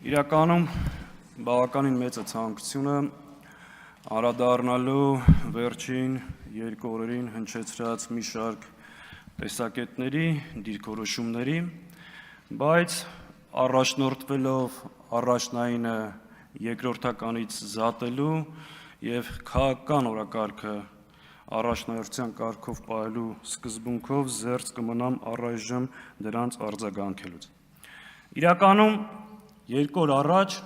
Իրականում բավականին մեծ է ցանկությունը անդրադառնալու վերջին երկու օրերին հնչեցրած մի շարք տեսակետների, դիրքորոշումների, բայց առաջնորդվելով առաջնայինը երկրորդականից զատելու եւ քաղաքական օրակարգը առաջնահերթության կարգով պահելու սկզբունքով զերծ կմնամ առայժմ դրանց արձագանքելուց։ Իրականում երկու օր առաջ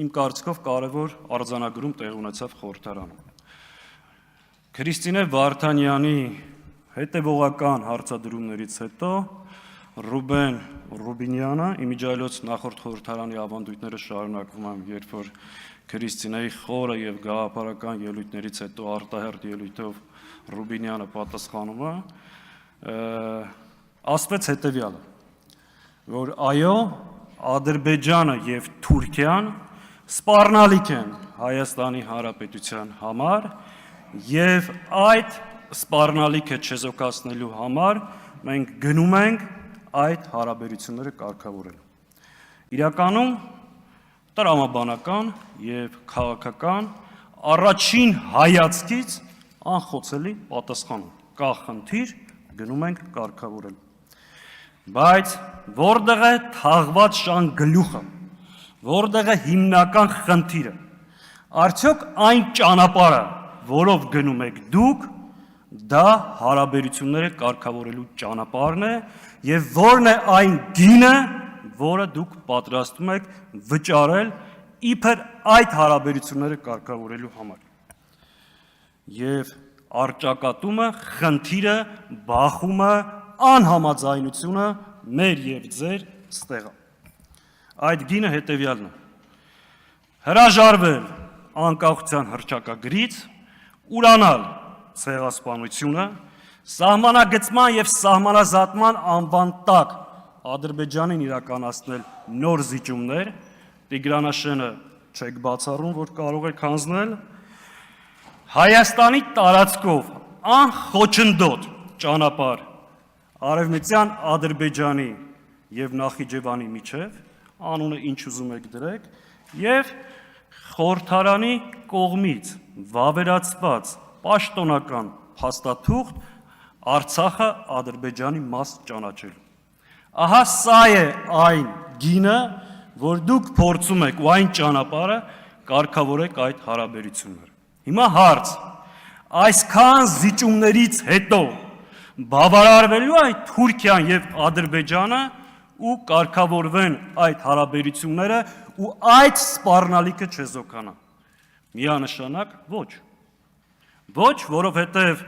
իմ կարծիքով կարևոր արձանագրում տեղ ունեցավ խորհրդարանում։ Քրիստինե Վարդանյանի հետևողական հարցադրումներից հետո Ռուբեն Ռուբինյանը իմիջիայլոց նախորդ խորհրդարանի ավանդույթները շարունակվում են, երբ որ Քրիստինեի խորը եւ գաղափարական ելույթներից հետո արտահերթ ելույթով Ռուբինյանը պատասխանում է, ասվեց հետեւյալը, որ այո, Ադրբեջանը եւ Թուրքիան սպառնալիք են Հայաստանի Հանրապետության համար եւ այդ սպառնալիքը չեզոքացնելու համար մենք գնում ենք այդ հարաբերությունները կարգավորելու։ Իրականում տրամաբանական եւ քաղաքական առաջին հայացքից անխոցելի պատասխան կա խնդիր, գնում ենք կարգավորելու։ Բայց որտեղ է թաղված շան գլուխը, որտեղ է հիմնական խնդիրը, արդյոք այն ճանապարհը, որով գնում եք դուք, դա հարաբերությունները կարգավորելու ճանապարհն է եւ որն է այն գինը, որը դուք պատրաստում եք վճարել իբր այդ հարաբերությունները կարգավորելու համար։ Եվ արճակատումը, խնդիրը, բախումը, անհամաձայնությունը մեր եւ ձեր ստեղը։ Այդ գինը հետեւյալն է. հրաժարվել անկախության հռչակագրից, ուրանալ ցեղասպանությունը, սահմանագծման եւ սահմանազատման անվան տակ Ադրբեջանին իրականացնել նոր զիջումներ, Տիգրանաշենը չեք բացառում, որ կարող եք հանձնել, Հայաստանի տարածքով անխոչնդոտ ճանապարհ Արևմտյան Ադրբեջանի եւ Նախիջևանի միջև, անունը ինչ ուզում եք դրեք, եւ խորհրդարանի կողմից վավերացված պաշտոնական փաստաթուղթ Արցախը Ադրբեջանի մաս ճանաչելու։ Ահա սա է այն գինը, որ դուք փորձում եք ու այն ճանապարհը կարգավորեք այդ հարաբերությունները։ Հիմա հարց. այսքան զիջումներից հետո բավարարվելու է Թուրքիան եւ Ադրբեջանը ու կարգավորվեն այդ հարաբերությունները ու այդ սպառնալիքը չեզոքանա։ Միանշանակ ոչ։ Ոչ, որովհետեւ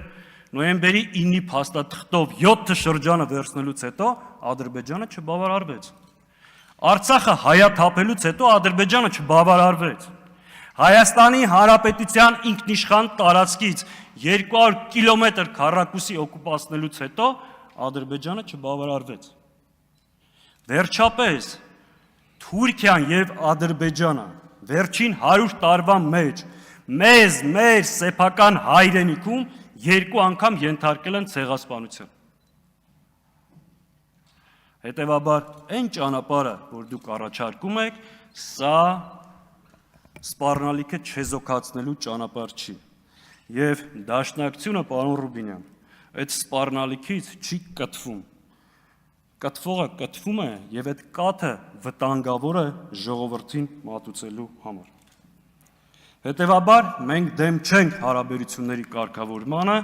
նոյեմբերի 9-ի փաստաթղթով 7 շրջանը վերցնելուց հետո Ադրբեջանը չբավարարվեց։ Արցախը հայաթափելուց հետո Ադրբեջանը չբավարարվեց։ Հայաստանի Հանրապետության ինքնիշխան տարածքից 200 կիլոմետր քառակուսի օկուպացնելուց հետո Ադրբեջանը չբավարարվեց։ Վերջապես Թուրքիան եւ Ադրբեջանը վերջին 100 տարվա մեջ մեզ մեր սեփական հայրենիքում երկու անգամ ենթարկել են ցեղասպանության։ Հետևաբար այն ճանապարհը, որ դուք առաջարկում եք, սա սպառնալիքը չեզոքացնելու ճանապարհ չի։ Եվ դաշնակցությունը, պարոն Ռուբինյան, այդ սպառնալիքից չի կտվում։ Կտվողը կտվում է եւ այդ կաթը վտանգավոր է ժողովրդին մատուցելու համար։ Հետևաբար մենք դեմ չենք հարաբերությունների կարգավորմանը,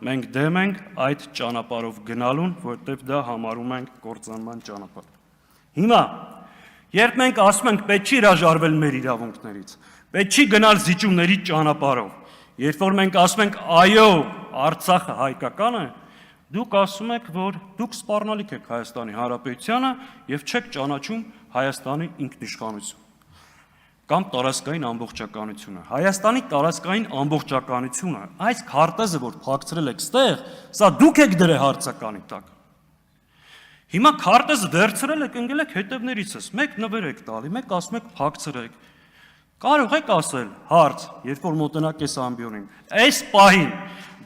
մենք դեմ ենք այդ ճանապարհով գնալուն, որտեղ դա համարում ենք կործանման ճանապարհ։ Հիմա երբ մենք ասում ենք պետք չի հրաժարվել մեր իրավունքներից, պետք չի գնալ զիջումների ճանապարհով, երբ որ մենք ասում ենք այո, Արցախը հայկական է, դուք ասում եք, որ դուք սպառնալիք եք Հայաստանի Հանրապետությանը եւ չեք ճանաչում Հայաստանի ինքնիշխանություն կամ տարածքային ամբողջականությունը։ Հայաստանի տարածքային ամբողջականությունը, այս քարտեզը, որ փակցրել եք ստեղ, սա դուք եք դրել հարցականի տակ։ Հիմա քարտեզը վերցրել եք, ընկել եք հետևներիցս, մեկ նվեր եք տալի, մեկ ասում եք փակցրեք։ Կարող եք ասել հարց, երբ որ մոտենաք այս ամբիոնին, այս պահին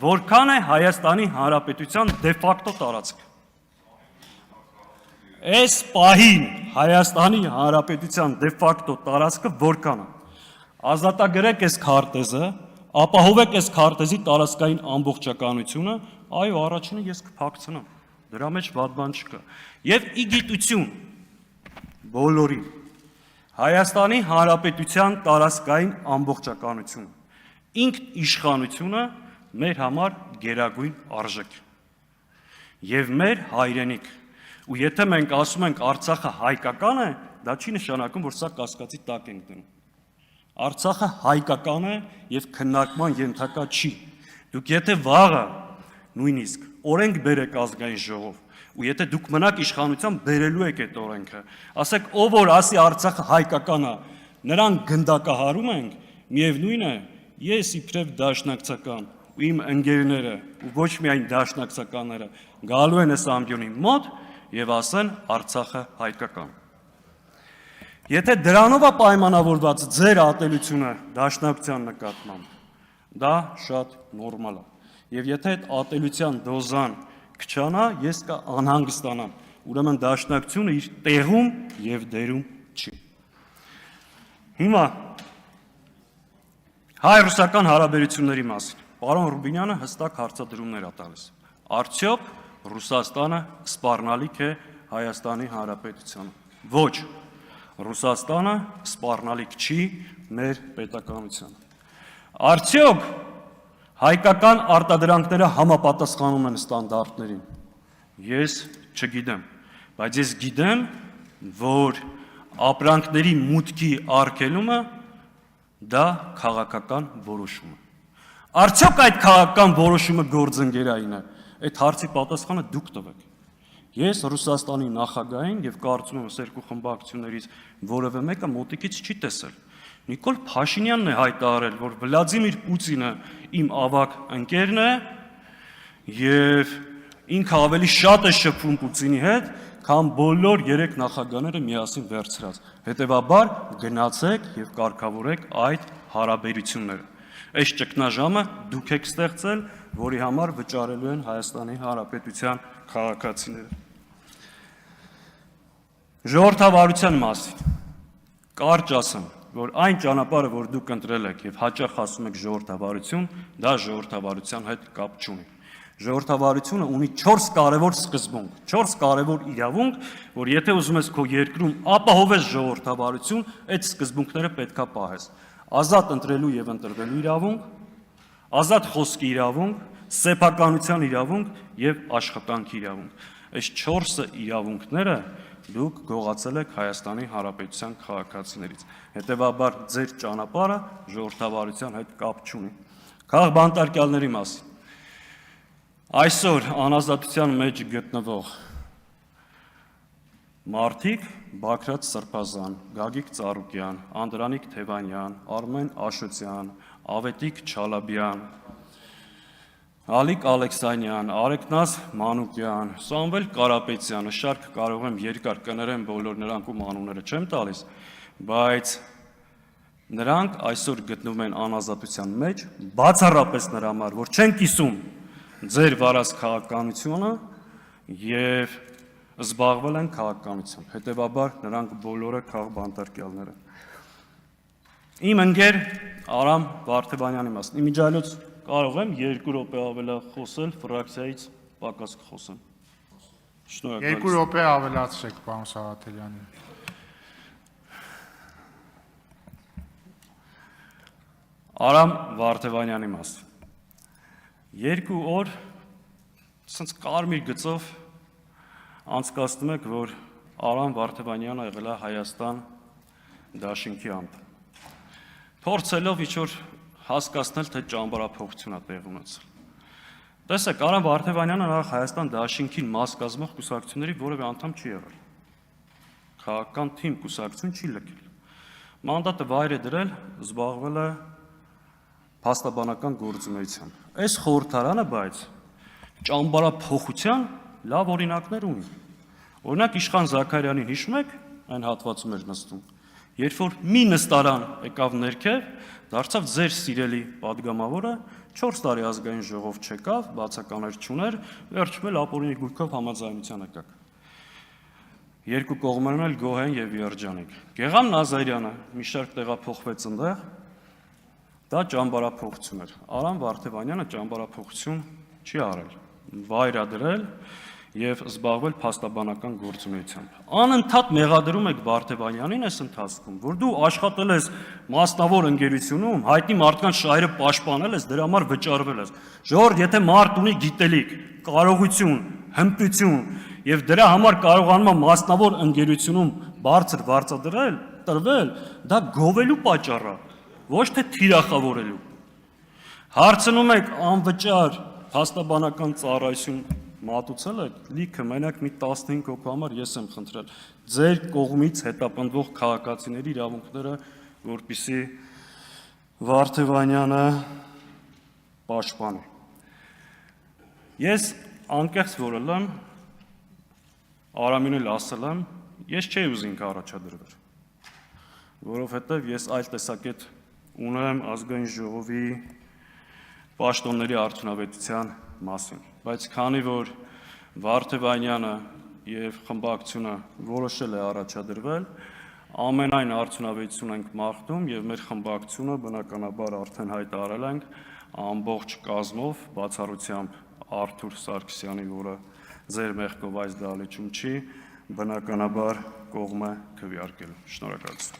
որքան է Հայաստանի Հանրապետության դե ֆակտո տարածքը։ այս պահին Հայաստանի Հանրապետության դե ֆակտո տարածքը որքան է։ Ազատագրեք այս քարտեզը, ապահովեք այս քարտեզի տարածքային ամբողջականությունը, այո, առաջինը ես կփակցնեմ։ Դրա մեջ վատ բան չկա։ Եվ ի գիտություն բոլորին Հայաստանի Հանրապետության տարածքային ամբողջականությունը, ինքնիշխանությունը մեր համար գերագույն արժեք է։ Եվ մեր հայրենիք։ Ու եթե մենք ասում ենք Արցախը հայկական է, դա չի նշանակում, որ սա կասկածի տակ ենք դնում։ Արցախը հայկական է եւ քննարկման ենթակա չի։ Դուք եթե վաղը նույնիսկ օրենք բերեք ազգային ժողով, ու եթե դուք մնաք իշխանության բերելու եք այդ օրենքը, ասեք ով որ ասի Արցախը հայկական է, նրան գնդակահարում ենք, միևնույն է, ես իբրև դաշնակցական ու իմ ընկերները ու ոչ միայն դաշնակցականները գալու են այս ամբիոնի մոտ եւ ասեն Արցախը հայկական։ Եթե դրանով է պայմանավորված ձեր ատելությունը դաշնակցության նկատմամբ, դա շատ նորմալ է։ Եվ եթե այդ ատելության դոզան քչանա, ես անհանգստանամ, ուրեմն դաշնակցությունը իր տեղում եւ դերում չի։ Հիմա հայ-ռուսական հարաբերությունների մասին պարոն Ռուբինյանը հստակ հարցադրումներ է տալիս։ Արդյոք Ռուսաստանը սպառնալիք է Հայաստանի Հանրապետությանը։ Ոչ, Ռուսաստանը սպառնալիք չի մեր պետականությանը։ Արդյոք հայկական արտադրանքները համապատասխանում են ստանդարտներին։ Ես չգիտեմ, բայց ես գիտեմ, որ ապրանքների մուտքի արգելումը դա քաղաքական որոշում է։ Արդյոք այդ քաղաքական որոշումը գործընկերային է։ Այդ հարցի պատասխանը դուք տվեք։ Ես Ռուսաստանի նախագահին եւ կարծում եմ երկու խմբակցություններից որևէ մեկը մոտիկից չի տեսել։ Նիկոլ Փաշինյանն է հայտարարել, որ Վլադիմիր Պուտինը իմ ավագ ընկերն է եւ ինքը ավելի շատ է շփվում Պուտինի հետ, քան բոլոր 3 նախագահները միասին վերցրած։ Հետևաբար գնացեք եւ կարգավորեք այդ հարաբերությունները։ Այս ճգնաժամը դուք եք ստեղծել, որի համար վճարելու են Հայաստանի Հանրապետության քաղաքացիները։ Ժողովրդավարության մասին կարճ ասեմ, որ այն ճանապարհը, որ դուք ընտրել եք եւ հաճախ ասում եք ժողովրդավարություն, դա ժողովրդավարության հետ կապ չունի։ Ժողովրդավարությունը ունի 4 կարևոր սկզբունք, 4 կարևոր իրավունք, որ եթե ուզում ես քո երկրում ապահովես ժողովրդավարություն, այդ սկզբունքները պետքա պահես։ Ազատ ընտրելու եւ ընտրվելու իրավունք, ազատ խոսքի իրավունք, սեփականության իրավունք եւ աշխատանքի իրավունք։ Այս 4 իրավունքները դուք գողացել եք Հայաստանի Հանրապետության քաղաքացիներից։ Հետևաբար ձեր ճանապարհը ժողովրդավարության հետ կապ չունի։ Քաղբանտարկյալների մասին։ Այսօր անազատության մեջ գտնվող մարդիկ Բագրատ Սրբազան, Գագիկ Ծառուկյան, Անդրանիկ Թևանյան, Արմեն Աշոտյան, Ավետիք Չալաբյան, Ալիկ Ալեքսանյան, Արեգնաս Մանուկյան, Սամվել Կարապետյանը, շարք կարող եմ երկար կներեմ, բոլոր նրանք ում անունները չեմ տալիս, բայց նրանք այսօր գտնվում են անազատության մեջ, բացառապես նրա համար, որ չեն կիսում ձեր վարած քաղաքականությունը եւ զբաղվել են քաղաքականությամբ։ Հետևաբար նրանք բոլորը քաղբանտարկյալներ են։ Իմ ընկեր Արամ Վարդևանյանի մասին։ Իմիջիայլոց կարող եմ 2 րոպե ավելի խոսել, ֆրակցիայից պակաս կխոսեմ։ Շնորհակալ եմ։ 2 րոպե ավելացրեք, պարոն Սաղաթելյանի։ Արամ Վարդևանյանի մասին։ 2 օր սենց կարմիր գծով անցկացնում եք, որ Արամ Վարդևանյանը եղել է Հայաստան դաշինքի անդամ։ Փորձելով ինչ-որ հասկացնել, թե ճամբարափոխություն է տեղ ունեցել։ Տեսեք, Արամ Վարդևանյանը նախ Հայաստան դաշինքին մաս կազմող կուսակցությունների որևէ անդամ չի եղել։ Քաղաքական թիմ կուսակցություն չի լքել։ Մանդատը վայր է դրել, զբաղվել է փաստաբանական գործունեությամբ։ Այս խորհրդարանը, բայց ճամբարափոխության լավ օրինակներ ունի։ Օրինակ Իշխան Զաքարյանին հիշում եք, այն հատվածում էր նստում։ Երբ որ մի նստարան եկավ ներքև, դարձավ ձեր սիրելի падգամավորը, 4 տարի ազգային ժողով չեկավ, բացականեր չուներ, վերջում էլ ապօրինի գույքով համաձայնության եկաք։ երկու կողմերն էլ գոհ են եւ երջանիկ։ Գեգամ Նազարյանը մի շարք տեղափոխվեց այնտեղ, դա ճամբարափոխություն էր։ Արամ Վարդևանյանը ճամբարափոխություն չի արել, վայր ա դրել եւ զբաղվել փաստաբանական գործունեությամբ։ Անընդհատ մեղադրում եք Վարդևանյանին այս ընթացքում, որ դու աշխատել ես մասնավոր ընկերությունում, հայտնի մարդկանց շահերը պաշտպանել ես, դրա համար վճարվել ես։ Ժողովուրդ, եթե մարդ ունի գիտելիք, կարողություն, հմտություն եւ դրա համար կարողանում է մասնավոր ընկերությունում բարձր վարձատրել, տրվել, դա գովելու պատճառ է, ոչ թե թիրախավորելու։ Հարցնում եք անվճար փաստաբանական ծառայություն մատուցել եք, լիքը մենակ մի 15 հոգու համար ես եմ խնդրել ձեր կողմից հետապնդվող քաղաքացիների իրավունքները, որպեսզի Վարդևանյանը պաշտպանի։ Ես անկեղծ որել եմ, Արամին էլ ասել եմ, ես չէի ուզին կառաջադրվել, որովհետև ես այլ տեսակետ ունեմ ազգային ժողովի պաշտոնների արդյունավետության մասին, բայց քանի որ Վարդևանյանը եւ խմբակցությունը որոշել է առաջադրվել, ամենայն արդյունավետություն ենք մաղթում եւ մեր խմբակցությունը բնականաբար արդեն հայտարարել ենք ամբողջ կազմով, բացառությամբ Արթուր Սարգսյանի, որը ձեր մեղքով այս դահլիճում չի, բնականաբար կողմը քվեարկելու։ Շնորհակալություն։